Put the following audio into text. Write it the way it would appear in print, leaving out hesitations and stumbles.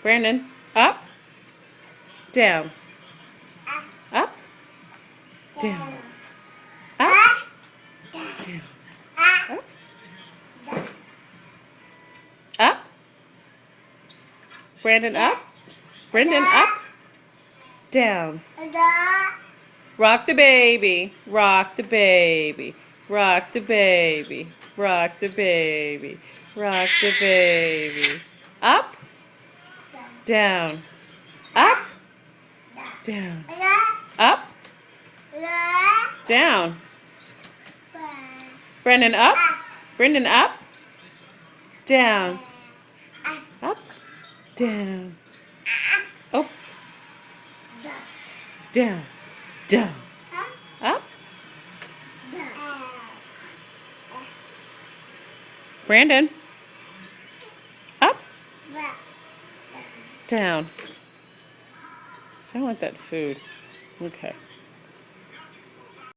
Brandon, up, down, up, down, up, down, up, up. Brandon, up. Brendan, up, down. Rock the baby, rock the baby, rock the baby, rock the baby, rock the baby. Up, down, up, down, up, down. Brendan, up, Brendan, up, down, up, down, up, down, down, up. Brandon, up, down. So I want that food. Okay.